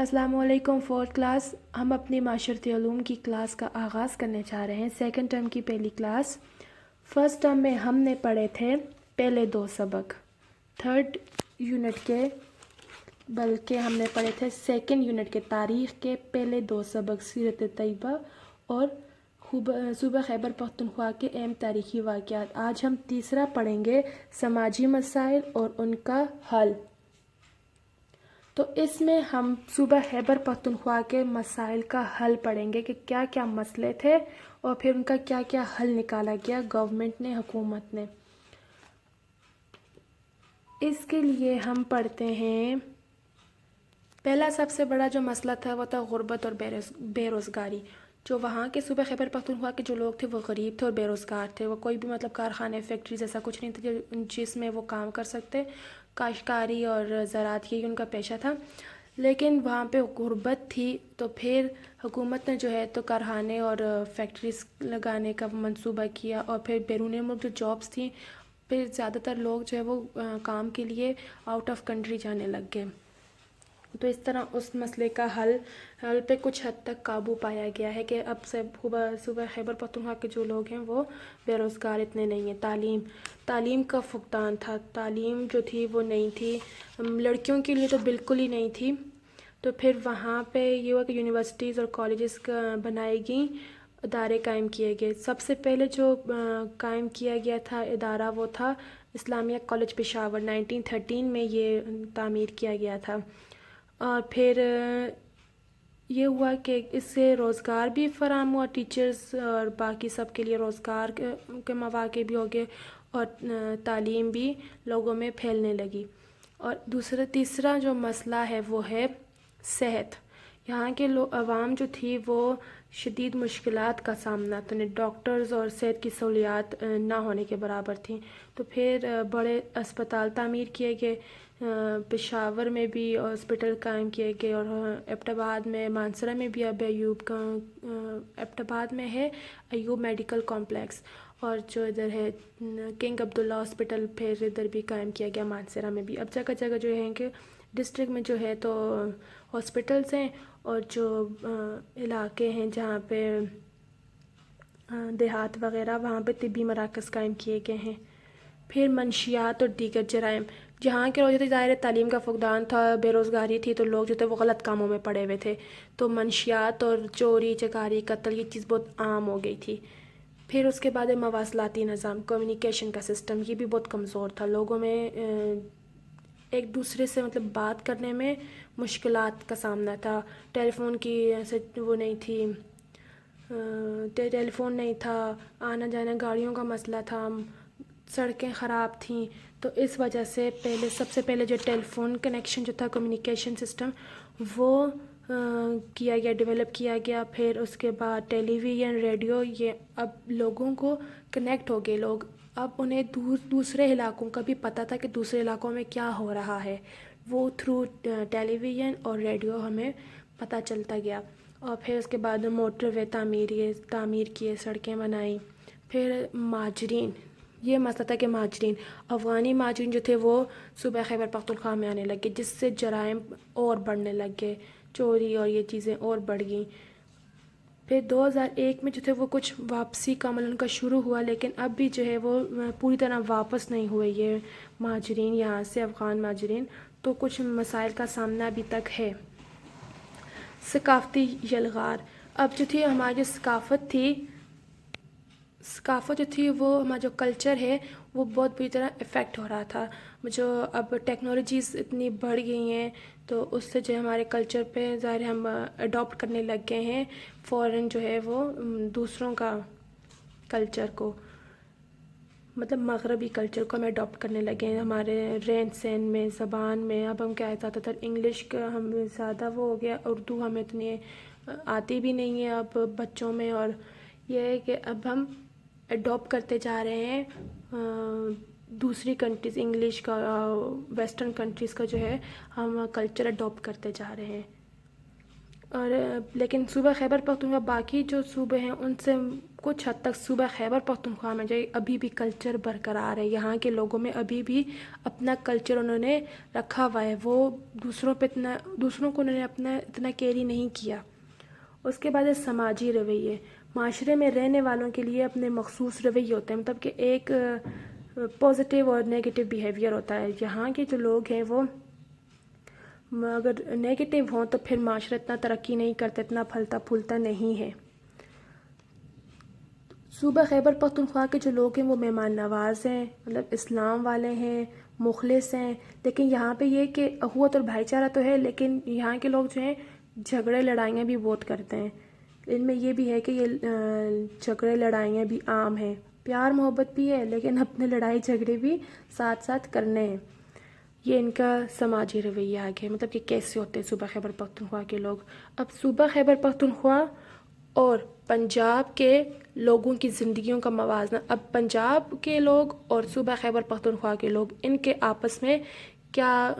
السلام علیکم fourth class. ہم اپنی معاشرتی علوم کی کلاس کا آغاز کرنے جا رہے ہیں. سیکنڈ ٹرم کی پہلی کلاس. فرسٹ ٹرم میں ہم نے پڑھے تھے پہلے 2 سبق. تھرڈ یونٹ کے بلکہ ہم نے پڑھے تھے سیکنڈ یونٹ کے تاریخ کے پہلے 2 سبق سیرت طیبہ اور صوبہ خیبر پختونخوا کے اہم تاریخی واقعات. آج ہم تیسرا پڑھیں گے سماجی مسائل اور ان کا حل. تو اس میں ہم صوبہ خیبر پختونخوا کے مسائل کا حل پڑھیں گے کہ کیا کیا مسئلے تھے اور پھر ان کا کیا کیا حل نکالا گیا گورنمنٹ نے، حکومت نے. اس کے لیے ہم پڑھتے ہیں پہلا سب سے بڑا جو مسئلہ تھا وہ تھا غربت اور بے روزگاری. جو وہاں کے صوبہ خیبر پختونخوا کے جو لوگ تھے وہ غریب تھے اور بے روزگار تھے. وہ کوئی بھی کارخانے فیکٹریز ایسا کچھ نہیں تھا جس میں وہ کام کر سکتے. کاشتکاری اور زراعت یہی ان کا پیشہ تھا. لیکن وہاں پہ غربت تھی تو پھر حکومت نے جو ہے تو کارخانے اور فیکٹریز لگانے کا منصوبہ کیا اور پھر بیرون ملک جو جابس تھیں پھر زیادہ تر لوگ جو ہے وہ کام کے لیے آؤٹ آف کنٹری جانے لگ گئے. تو اس طرح اس مسئلے کا حل پہ کچھ حد تک قابو پایا گیا ہے کہ اب سے صوبہ خیبر پختونخوا کے جو لوگ ہیں وہ بے روزگار اتنے نہیں ہیں. تعلیم کا فقدان تھا. تعلیم جو تھی وہ نہیں تھی لڑکیوں کے لیے تو بالکل ہی نہیں تھی. تو پھر وہاں پہ یہ ہوا کہ یونیورسٹیز اور کالجز بنائی گئیں، ادارے قائم کیے گئے. سب سے پہلے جو قائم کیا گیا تھا ادارہ وہ تھا اسلامیہ کالج پشاور. 1913 میں یہ تعمیر کیا گیا تھا. اور پھر یہ ہوا کہ اس سے روزگار بھی فراہم ہوا، ٹیچرز اور باقی سب کے لیے روزگار کے مواقع بھی ہو گئے اور تعلیم بھی لوگوں میں پھیلنے لگی. اور تیسرا جو مسئلہ ہے وہ ہے صحت. یہاں کے عوام جو تھی وہ شدید مشکلات کا سامنا کرنے، ڈاکٹرز اور صحت کی سہولیات نہ ہونے کے برابر تھیں. تو پھر بڑے اسپتال تعمیر کیے گئے. پشاور میں بھی ہاسپٹل قائم کیے گئے اور ایبٹ آباد میں، مانسرہ میں بھی اب ایبٹ آباد میں ہے ایوب میڈیکل کمپلیکس. اور جو ادھر ہے کنگ عبداللہ ہاسپٹل پھر ادھر بھی قائم کیا گیا مانسرہ میں بھی. اب جگہ جگہ جو ہے کہ ڈسٹرکٹ میں جو ہے تو ہاسپٹلس ہیں اور جو علاقے ہیں جہاں پہ دیہات وغیرہ وہاں پہ طبی مراکز قائم کیے گئے ہیں. پھر منشیات اور دیگر جرائم. جہاں کے لوگ ظاہر تعلیم کا فقدان تھا، بے روزگاری تھی تو لوگ جو تھے وہ غلط کاموں میں پڑے ہوئے تھے. تو منشیات اور چوری چکاری قتل یہ چیز بہت عام ہو گئی تھی. پھر اس کے بعد مواصلاتی نظام، کمیونیکیشن کا سسٹم یہ بھی بہت کمزور تھا. لوگوں میں ایک دوسرے سے بات کرنے میں مشکلات کا سامنا تھا. ٹیلی فون کی ایسے وہ نہیں تھی، ٹیلی فون نہیں تھا، آنا جانا گاڑیوں کا مسئلہ تھا، سڑکیں خراب تھیں. تو اس وجہ سے سب سے پہلے جو ٹیلی فون کنیکشن جو تھا، کمیونیکیشن سسٹم وہ کیا گیا، ڈیولپ کیا گیا. پھر اس کے بعد ٹیلی ویژن، ریڈیو یہ اب لوگوں کو کنیکٹ ہو گئے. لوگ اب انہیں دوسرے علاقوں کا بھی پتہ تھا کہ دوسرے علاقوں میں کیا ہو رہا ہے، وہ تھرو ٹیلی ویژن اور ریڈیو ہمیں پتہ چلتا گیا. اور پھر اس کے بعد موٹر وے تعمیر کیے، سڑکیں بنائیں. پھر مہاجرین، یہ مسئلہ تھا کہ افغانی مہاجرین جو تھے وہ صوبہ خیبر پختونخوا میں آنے لگے جس سے جرائم اور بڑھنے لگ گئے، چوری اور یہ چیزیں اور بڑھ گئیں. پھر 2001 میں جو تھے وہ کچھ واپسی کا عمل ان کا شروع ہوا، لیکن اب بھی جو ہے وہ پوری طرح واپس نہیں ہوئے یہ مہاجرین یہاں سے، افغان مہاجرین. تو کچھ مسائل کا سامنا ابھی تک ہے. ثقافتی یلغار. اب جو تھی ہماری جو ثقافت جو تھی وہ ہمارا جو کلچر ہے وہ بہت بری طرح افیکٹ ہو رہا تھا. جو اب ٹیکنالوجیز اتنی بڑھ گئی ہیں تو اس سے جو ہمارے کلچر پہ ظاہر ہم اڈاپٹ کرنے لگ گئے ہیں فوراً جو ہے وہ دوسروں کا کلچر کو، مغربی کلچر کو ہم اڈاپٹ کرنے لگے ہیں. ہمارے رہن سہن میں، زبان میں اب ہم کیا زیادہ تر انگلش کا ہمیں زیادہ وہ ہو گیا، اردو ہمیں اتنی آتی بھی نہیں ہے اب بچوں میں. اور یہ ہے کہ اب ہم اڈاپٹ کرتے جا رہے ہیں دوسری کنٹریز، انگلش کا، ویسٹرن کنٹریز کا جو ہے ہم کلچر اڈاپٹ کرتے جا رہے ہیں. اور لیکن صوبہ خیبر پختونخوا باقی جو صوبے ہیں ان سے کچھ حد تک صوبہ خیبر پختونخوا میں جو ابھی بھی کلچر برقرار ہے، یہاں کے لوگوں میں ابھی بھی اپنا کلچر انہوں نے رکھا ہوا ہے، وہ دوسروں کو انہوں نے اپنا اتنا کیری نہیں کیا۔ اس کے بعد ہے سماجی رویے۔ معاشرے میں رہنے والوں کے لیے اپنے مخصوص رویے ہوتے ہیں، مطلب کہ ایک پازیٹیو اور نیگیٹو بیہیویئر ہوتا ہے۔ یہاں کے جو لوگ ہیں وہ اگر نیگیٹو ہوں تو پھر معاشرہ اتنا ترقی نہیں کرتا، اتنا پھلتا پھولتا نہیں ہے۔ صوبہ خیبر پختونخوا کے جو لوگ ہیں وہ مہمان نواز ہیں، مطلب اسلام والے ہیں، مخلص ہیں، لیکن یہاں پہ یہ کہ اخوت اور بھائی چارہ تو ہے، لیکن یہاں کے لوگ جو ہیں جھگڑے لڑائیاں بھی بہت کرتے ہیں۔ ان میں یہ بھی ہے کہ یہ جھگڑے لڑائیاں بھی عام ہیں، پیار محبت بھی ہے، لیکن اپنے لڑائی جھگڑے بھی ساتھ ساتھ کرنے ہیں۔ یہ ان کا سماجی رویہ آگے، مطلب کہ کیسے ہوتے ہیں صوبہ خیبر پختونخوا کے لوگ۔ اب صوبہ خیبر پختونخوا اور پنجاب کے لوگوں کی زندگیوں کا موازنہ، اب پنجاب کے لوگ اور صوبہ خیبر پختونخوا کے لوگ ان کے آپس میں کیا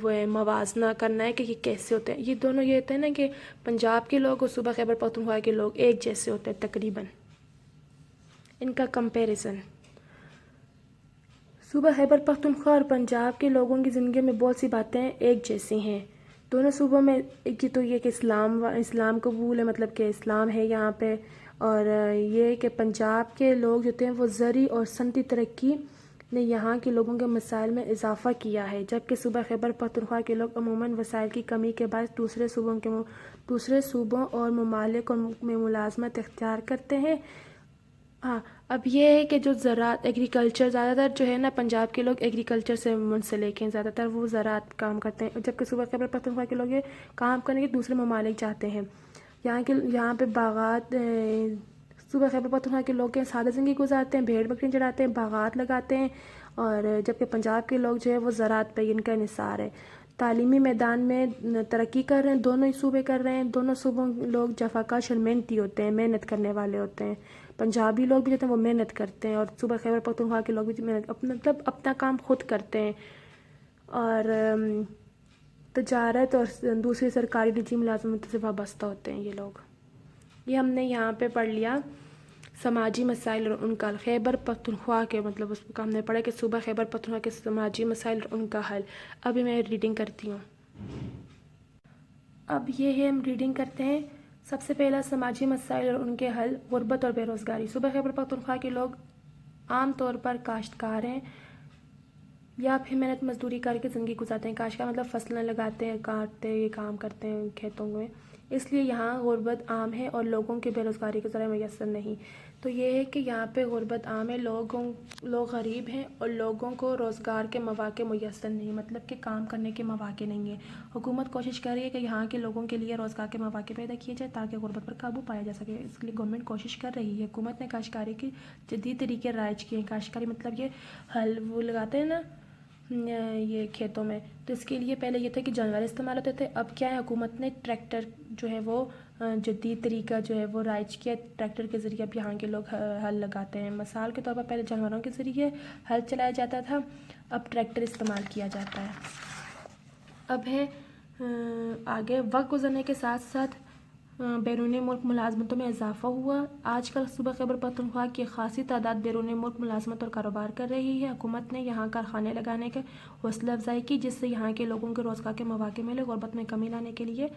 وہ موازنہ کرنا ہے کہ یہ کیسے ہوتے ہیں۔ یہ دونوں یہ ہوتے ہیں نا کہ پنجاب کے لوگ اور صوبہ خیبر پختونخوا کے لوگ ایک جیسے ہوتے ہیں تقریباً، ان کا کمپیریزن۔ صوبہ خیبر پختونخوا اور پنجاب کے لوگوں کی زندگی میں بہت سی باتیں ایک جیسی ہیں۔ دونوں صوبوں میں ایک تو یہ کہ اسلام قبول ہے، مطلب کہ اسلام ہے یہاں پہ، اور یہ کہ پنجاب کے لوگ جو تھے وہ زرعی اور صنعتی ترقی نے یہاں کے لوگوں کے مسائل میں اضافہ کیا ہے، جبکہ صوبہ خیبر پختونخوا کے لوگ عموماً وسائل کی کمی کے باعث دوسرے صوبوں اور ممالک میں ملازمت اختیار کرتے ہیں۔ ہاں، اب یہ ہے کہ جو زراعت ایگریکلچر زیادہ تر جو ہے نا، پنجاب کے لوگ ایگریکلچر سے منسلک ہیں، زیادہ تر وہ زراعت کام کرتے ہیں، جبکہ صوبہ خیبر پختونخوا کے لوگ یہ کام کرنے کے دوسرے ممالک جاتے ہیں۔ یہاں پہ باغات، صوبہ خیبر پختونخوا کے لوگ سادہ زندگی گزارتے ہیں، بھیڑ بکریاں چراتے ہیں، باغات لگاتے ہیں، اور جبکہ پنجاب کے لوگ جو ہے وہ زراعت پہ ان کا انحصار ہے۔ تعلیمی میدان میں ترقی کر رہے ہیں، دونوں ہی صوبے کر رہے ہیں، دونوں صوبوں لوگ جفاکش اور محنتی ہوتے ہیں، محنت کرنے والے ہوتے ہیں۔ پنجابی لوگ بھی جو ہیں وہ محنت کرتے ہیں، اور صوبہ خیبر پختونخوا کے لوگ بھی مطلب اپنا کام خود کرتے ہیں، اور تجارت اور دوسری سرکاری نجی ملازمت سے وابستہ ہوتے ہیں یہ لوگ۔ یہ ہم نے یہاں پہ پڑھ لیا سماجی مسائل اور ان کا حل۔ خیبر پختونخوا کے مطلب اس کو ہم نے پڑھا کہ صوبہ خیبر پختونخوا کے سماجی مسائل اور ان کا حل۔ ابھی میں ریڈنگ کرتی ہوں۔ اب یہ ہے، ہم ریڈنگ کرتے ہیں۔ سب سے پہلا سماجی مسائل اور ان کے حل، غربت اور بے روزگاری۔ صوبہ خیبر پختونخوا کے لوگ عام طور پر کاشتکار ہیں یا پھر محنت مزدوری کر کے زندگی گزارتے ہیں۔ کاشتکار مطلب فصلیں لگاتے ہیں، کاٹتے ہیں، یہ کام کرتے ہیں کھیتوں میں، اس لیے یہاں غربت عام ہے اور لوگوں کے بے روزگاری کے ذرائع میسر نہیں۔ تو یہ ہے کہ یہاں پہ غربت عام ہے، لوگ غریب ہیں اور لوگوں کو روزگار کے مواقع میسر نہیں، مطلب کہ کام کرنے کے مواقع نہیں ہیں۔ حکومت کوشش کر رہی ہے کہ یہاں کے لوگوں کے لیے روزگار کے مواقع پیدا کیے جائے تاکہ غربت پر قابو پایا جا سکے، اس کے لیے گورنمنٹ کوشش کر رہی ہے۔ حکومت نے کاشتکاری کی جدید طریقے رائج کیے ہیں۔ کاشتکاری مطلب یہ ہل وہ لگاتے ہیں نا یہ کھیتوں میں، تو اس کے لیے پہلے یہ تھا کہ جانور استعمال ہوتے تھے، اب کیا ہے حکومت نے ٹریکٹر جو ہے وہ جدید طریقہ جو ہے وہ رائج کیا، ٹریکٹر کے ذریعے اب یہاں کے لوگ ہل لگاتے ہیں۔ مثال کے طور پر پہلے جانوروں کے ذریعے ہل چلایا جاتا تھا، اب ٹریکٹر استعمال کیا جاتا ہے۔ اب ہے آگے، وقت گزرنے کے ساتھ ساتھ بیرون ملک ملازمتوں میں اضافہ ہوا۔ آج کل صوبہ خیبر پختونخوا کی خاصی تعداد بیرون ملک ملازمت اور کاروبار کر رہی ہے۔ حکومت نے یہاں کارخانے لگانے کے حوصلہ افزائی کی جس سے یہاں کے لوگوں کے روزگار کے مواقع ملے۔ غربت میں کمی لانے کے لیے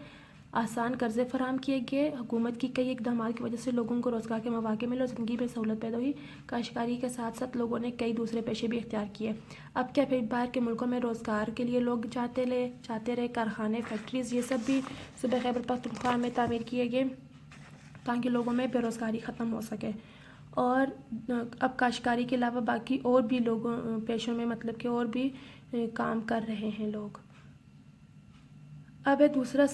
آسان قرضے فراہم کیے گئے۔ حکومت کی کئی اقدامات کی وجہ سے لوگوں کو روزگار کے مواقع ملے اور زندگی میں سہولت پیدا ہوئی۔ کاشتکاری کے ساتھ ساتھ لوگوں نے کئی دوسرے پیشے بھی اختیار کیے۔ اب کیا پھر باہر کے ملکوں میں روزگار کے لیے لوگ جاتے رہے، کارخانے، فیکٹریز یہ سب بھی صوبہ خیبر پختونخوا میں تعمیر کیے گئے تاکہ لوگوں میں بے روزگاری ختم ہو سکے۔ اور اب کاشتکاری کے علاوہ باقی اور بھی لوگوں پیشوں میں مطلب کہ اور بھی کام کر رہے ہیں لوگ۔ اب ہے دوسرا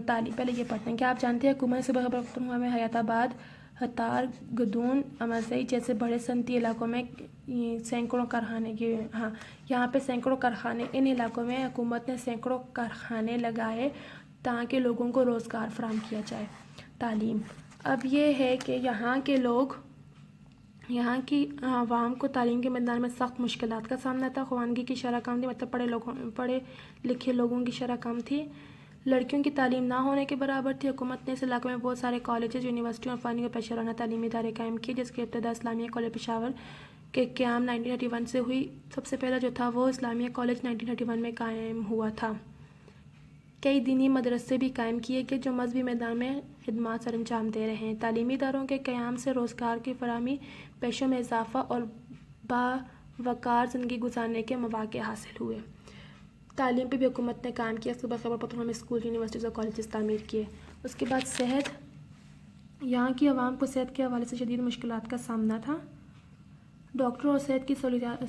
تعلیم، پہلے یہ پڑھتے ہیں کہ آپ جانتے ہیں حکومت صوبہ خیبر پختونخوا میں حیات آباد، ہتار، گدون، امرزئی جیسے بڑے صنعتی علاقوں میں سینکڑوں کارخانے یہاں پہ سینکڑوں کارخانے، ان علاقوں میں حکومت نے سینکڑوں کارخانے لگائے تاکہ لوگوں کو روزگار فراہم کیا جائے۔ تعلیم، اب یہ ہے کہ یہاں کی عوام کو تعلیم کے میدان میں سخت مشکلات کا سامنا تھا۔ خوانگی کی شرح کم تھی، مطلب پڑھے لکھے لوگوں کی شرح کم تھی، لڑکیوں کی تعلیم نہ ہونے کے برابر تھی۔ حکومت نے اس علاقے میں بہت سارے کالجز، یونیورسٹیوں اور فنی و پیشہ ورانہ تعلیمی ادارے قائم کیے، جس کی ابتدا اسلامیہ کالج پشاور کے قیام 1931 سے ہوئی۔ سب سے پہلا جو تھا وہ اسلامیہ کالج 1931 میں قائم ہوا تھا۔ کئی دینی مدرسے بھی قائم کیے گئے جو مذہبی میدان میں خدمات سر انجام دے رہے ہیں۔ تعلیمی اداروں کے قیام سے روزگار کی فراہمی، پیشوں میں اضافہ اور باوقار زندگی گزارنے کے مواقع حاصل ہوئے۔ تعلیم پہ بھی حکومت نے کام کیا۔ صوبہ خیبر پختونخوا میں اسکول، یونیورسٹیز اور کالجز تعمیر کیے۔ اس کے بعد صحت، یہاں کی عوام کو صحت کے حوالے سے شدید مشکلات کا سامنا تھا۔ ڈاکٹروں اور صحت کی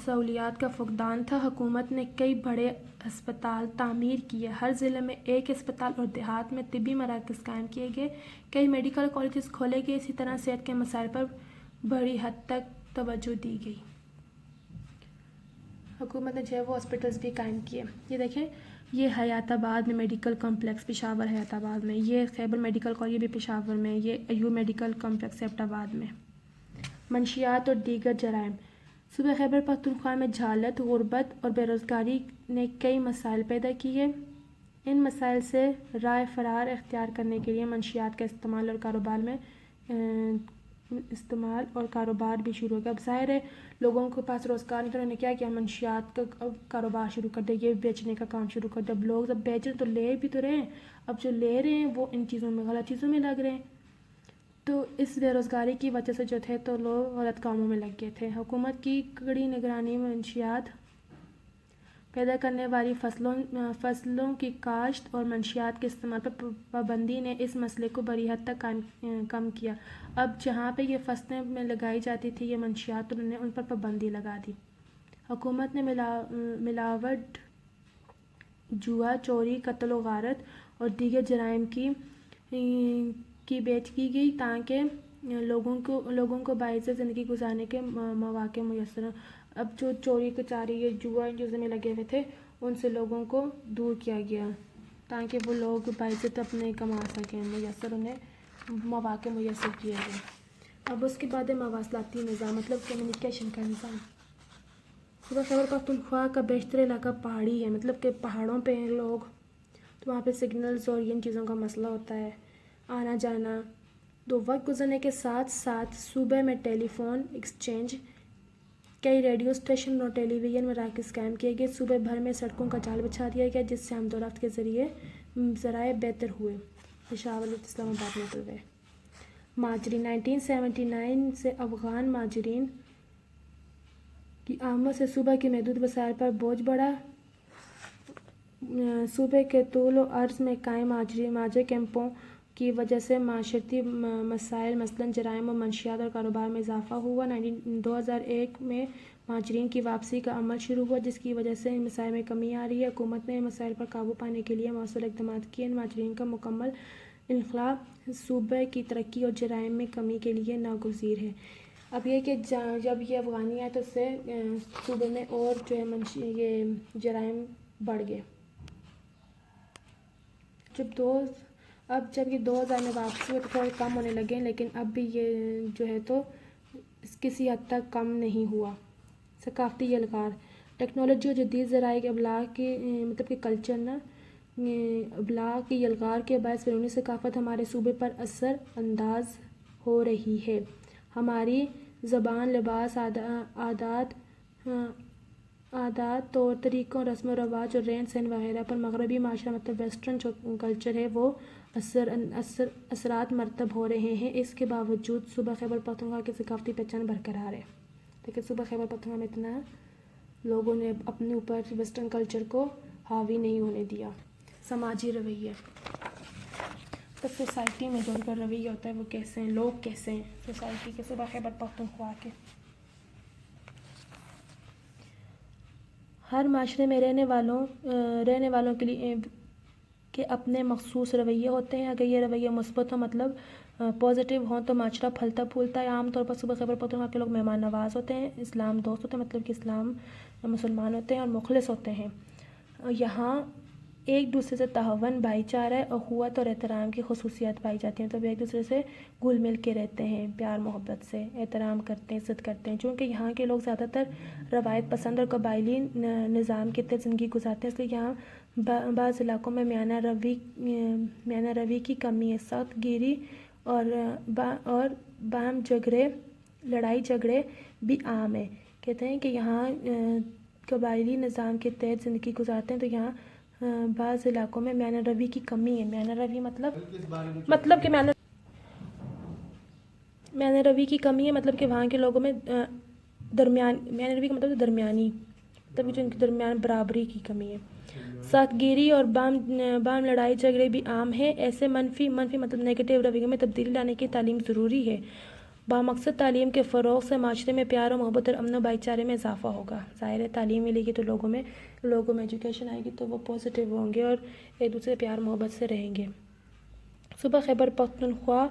سہولیات کا فقدان تھا۔ حکومت نے کئی بڑے ہسپتال تعمیر کیے، ہر ضلع میں ایک اسپتال اور دیہات میں طبی مراکز قائم کیے گئے، کئی میڈیکل کالجز کھولے گئے۔ اسی طرح صحت کے مسائل پر بڑی حد تک توجہ دی گئی۔ حکومت نے جو ہے وہ ہاسپٹلز بھی قائم کیے۔ یہ دیکھیں، یہ حیات آباد میں میڈیکل کمپلیکس، پشاور حیات آباد میں، یہ خیبر میڈیکل کالج بھی پشاور میں، یہ ایوب میڈیکل کمپلیکس ایبٹ آباد میں۔ منشیات اور دیگر جرائم، صوبہ خیبر پختونخوا میں جہالت، غربت اور بے روزگاری نے کئی مسائل پیدا کیے۔ ان مسائل سے رائے فرار اختیار کرنے کے لیے منشیات کا استعمال اور کاروبار بھی شروع ہو گیا۔ اب ظاہر ہے لوگوں کے پاس روزگار نہیں، تو انہوں نے کیا کیا، منشیات کا کاروبار شروع کر دیا، یہ بیچنے کا کام شروع کر دیا۔ اب لوگ جب بیچ رہے تو لے بھی تو رہے ہیں، اب جو لے رہے ہیں وہ ان چیزوں میں، غلط چیزوں میں لگ رہے ہیں، تو اس بے روزگاری کی وجہ سے جو تھے تو لوگ غلط کاموں میں لگ گئے تھے۔ حکومت کی کڑی نگرانی، منشیات پیدا کرنے والی فصلوں کی کاشت اور منشیات کے استعمال پر پابندی نے اس مسئلے کو بڑی حد تک کم کیا۔ اب جہاں پہ یہ فصلیں میں لگائی جاتی تھی یہ منشیات، انہوں نے ان پر پابندی لگا دی۔ حکومت نے ملاوٹ، جوا، چوری، قتل و غارت اور دیگر جرائم کی بیچ کی گئی تاکہ لوگوں کو باعث زندگی گزارنے کے مواقع میسر ہوں۔ اب جو چوری کچاری، یہ جوا، ان چیزوں میں لگے ہوئے تھے ان سے لوگوں کو دور کیا گیا تاکہ وہ لوگ باعث اپنے کما سکیں، انہیں مواقع میسر کیے گئے۔ اب اس کے بعد مواصلاتی نظام، مطلب کمیونیکیشن کا نظام۔ صوبہ خیبر پختونخوا کا بیشتر علاقہ پہاڑی ہے، مطلب کہ پہاڑوں پہ ہیں لوگ، تو وہاں پہ سگنلز اور ان چیزوں کا مسئلہ ہوتا ہے، آنا جانا۔ تو وقت گزرنے کے ساتھ ساتھ صوبے میں ٹیلی فون ایکسچینج، کئی ریڈیو اسٹیشن اور ٹیلی ویژن مراکز قائم کیے گئے۔ صوبے بھر میں سڑکوں کا جال بچھا دیا گیا جس سے آمد و رفت کے ذرائع بہتر ہوئے۔ پشاور اسلام آباد موٹر وے۔ مہاجرین، 1979 سے افغان مہاجرین کی آمد سے صوبہ کے محدود وسائل پر بوجھ بڑھا۔ صوبے کے طول و عرض میں قائم مہاجر کیمپوں کی وجہ سے معاشرتی مسائل، مثلاً جرائم و منشیات اور کاروبار میں اضافہ ہوا۔ 2001 میں مہاجرین کی واپسی کا عمل شروع ہوا جس کی وجہ سے ان مسائل میں کمی آ رہی ہے۔ حکومت نے ان مسائل پر قابو پانے کے لیے مؤثر اقدامات کیے۔ ان مہاجرین کا مکمل انخلا صوبے کی ترقی اور جرائم میں کمی کے لیے ناگزیر ہے۔ اب یہ کہ جب یہ افغانی آئے تو اس سے صوبے میں اور جو ہے یہ جرائم بڑھ گئے۔ جب یہ 2000 میں واپسی ہوئی تو تھوڑے کم ہونے لگے، لیکن اب بھی یہ جو ہے تو کسی حد تک کم نہیں ہوا۔ ثقافتی یلغار، ٹیکنالوجی اور جدید ذرائع ابلاغ کی مطلب کہ کلچر ابلاغ کی یلغار کے باعث بیرونی ثقافت ہمارے صوبے پر اثر انداز ہو رہی ہے۔ ہماری زبان، لباس، عادات، طور طریقوں، رسم و رواج اور رہن سہن وغیرہ پر مغربی معاشرہ مطلب ویسٹرن جو کلچر ہے وہ اثرات مرتب ہو رہے ہیں۔ اس کے باوجود صوبہ خیبر پختونخوا کی ثقافتی پہچان برقرار ہے، لیکن صوبہ خیبر پختونخوا میں اتنا لوگوں نے اپنے اوپر ویسٹرن کلچر کو حاوی نہیں ہونے دیا۔ سماجی رویے، تو سوسائٹی میں جو ان کا رویہ ہوتا ہے وہ کیسے ہیں، لوگ کیسے ہیں سوسائٹی کے صوبہ خیبر پختونخوا کے۔ ہر معاشرے میں رہنے والوں کے لیے کے اپنے مخصوص رویے ہوتے ہیں۔ اگر یہ رویے مثبت ہوں، مطلب پازیٹیو ہوں، تو معاشرہ پھلتا پھولتا ہے۔ عام طور پر صوبہ خیبر پختونخوا کے لوگ مہمان نواز ہوتے ہیں، اسلام دوست ہوتے ہیں، مطلب کہ اسلام مسلمان ہوتے ہیں اور مخلص ہوتے ہیں۔ یہاں ایک دوسرے سے تعاون، بھائی چارہ، اخوت اور احترام کی خصوصیات پائی جاتی ہیں۔ تو ایک دوسرے سے گھل مل کے رہتے ہیں، پیار محبت سے احترام کرتے ہیں، عزت کرتے ہیں۔ چونکہ یہاں کے لوگ زیادہ تر روایت پسند اور قبائلی نظام کے تحت زندگی گزارتے ہیں، اس لیے یہاں بعض علاقوں میں میانہ روی کی کمی ہے. سخت گیری اور باہم لڑائی جھگڑے بھی عام ہیں. کہتے ہیں کہ یہاں قبائلی نظام کے تحت زندگی گزارتے ہیں, تو یہاں بعض علاقوں میں میانہ روی کی کمی ہے. میانہ روی مطلب کہ میانہ روی کی کمی ہے, مطلب کہ وہاں کے لوگوں میں میانہ روی کا مطلب درمیانی, مطلب جو ان کے درمیان برابری کی کمی ہے. سخت گیری اور بام لڑائی جھگڑے بھی عام ہیں. ایسے منفی مطلب نیگیٹو رویے میں تبدیلی لانے کی تعلیم ضروری ہے. بامقصد تعلیم کے فروغ سے معاشرے میں پیار و محبت اور امن و بھائی چارے میں اضافہ ہوگا. ظاہر ہے تعلیم ملے گی تو لوگوں میں ایجوکیشن آئے گی تو وہ پازیٹیو ہوں گے اور ایک دوسرے پیار محبت سے رہیں گے. صوبہ خیبر پختونخوا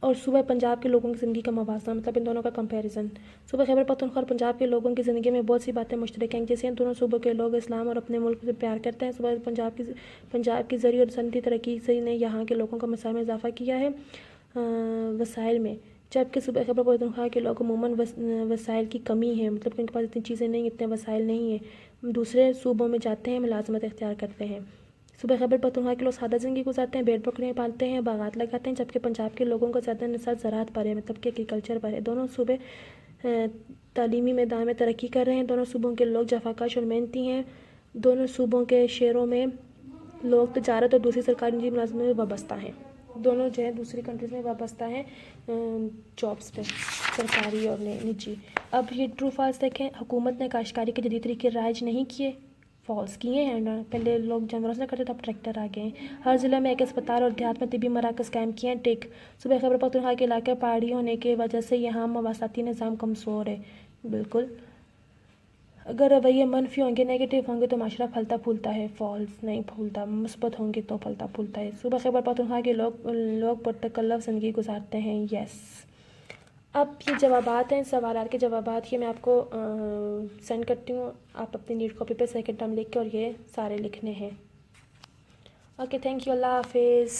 اور صوبہ پنجاب کے لوگوں کی زندگی کا موازنہ, مطلب ان دونوں کا کمپیریزن. صوبہ خیبر پختونخوا اور پنجاب کے لوگوں کی زندگی میں بہت سی باتیں مشترک ہیں, جیسے ان دونوں صوبوں کے لوگ اسلام اور اپنے ملک سے پیار کرتے ہیں. صوبہ پنجاب کی زرعی اور صنعتی ترقی سے نے یہاں کے لوگوں کا مسائل میں اضافہ کیا ہے, وسائل میں, جبکہ صوبہ خیبر پختونخوا کے لوگ عموماً وسائل کی کمی ہے, مطلب کہ ان کے پاس اتنی چیزیں نہیں, اتنے وسائل نہیں ہیں, دوسرے صوبوں میں جاتے ہیں, ملازمت اختیار کرتے ہیں. صوبہ خیبر پختونخوا کے لوگ سادہ زندگی گزارتے ہیں, بھیڑ بکریاں پالتے ہیں, باغات لگاتے ہیں, جبکہ پنجاب کے لوگوں کا زیادہ نصاب زراعت پر ہے, مطلب کہ ایگریکلچر پر ہے. دونوں صوبے تعلیمی میدان میں ترقی کر رہے ہیں. دونوں صوبوں کے لوگ جفاکش اور محنتی ہیں. دونوں صوبوں کے شہروں میں لوگ تجارت اور دوسری سرکاری نجی ملازمتوں میں وابستہ ہیں. دونوں جو ہے دوسری کنٹریز میں وابستہ ہیں جابس پہ, سرکاری اور نجی. اب یہ ٹرو فالس دیکھیں. حکومت نے کاشتکاری کے جدید طریقے رائج نہیں کیے, فالس کیے ہیں نا. پہلے لوگ جانوروں سے کرتے تھے, اب ٹریکٹر آ گئے ہیں. ہر ضلع میں ایک اسپتال اور دیہات میں طبی مراکز قائم کیے ہیں. ٹیک صوبہ خیبر پختونخوا کے علاقے پہاڑی ہونے کی وجہ سے یہاں مواصلاتی نظام کمزور ہے. بالکل, اگر رویے منفی ہوں گے, نیگیٹو ہوں گے تو معاشرہ پھلتا پھولتا ہے. فالس, نہیں پھولتا. مثبت ہوں گے تو پھلتا پھولتا ہے. صوبہ خیبر پختونخوا کے لوگ پرتکلف زندگی گزارتے ہیں. یس. اب یہ جوابات ہیں, سوالات کے جوابات, یہ میں آپ کو سینڈ کرتی ہوں. آپ اپنی نیٹ کاپی پہ سیکنڈ ٹائم لکھ کے اور یہ سارے لکھنے ہیں. اوکے, تھینک یو, اللہ حافظ.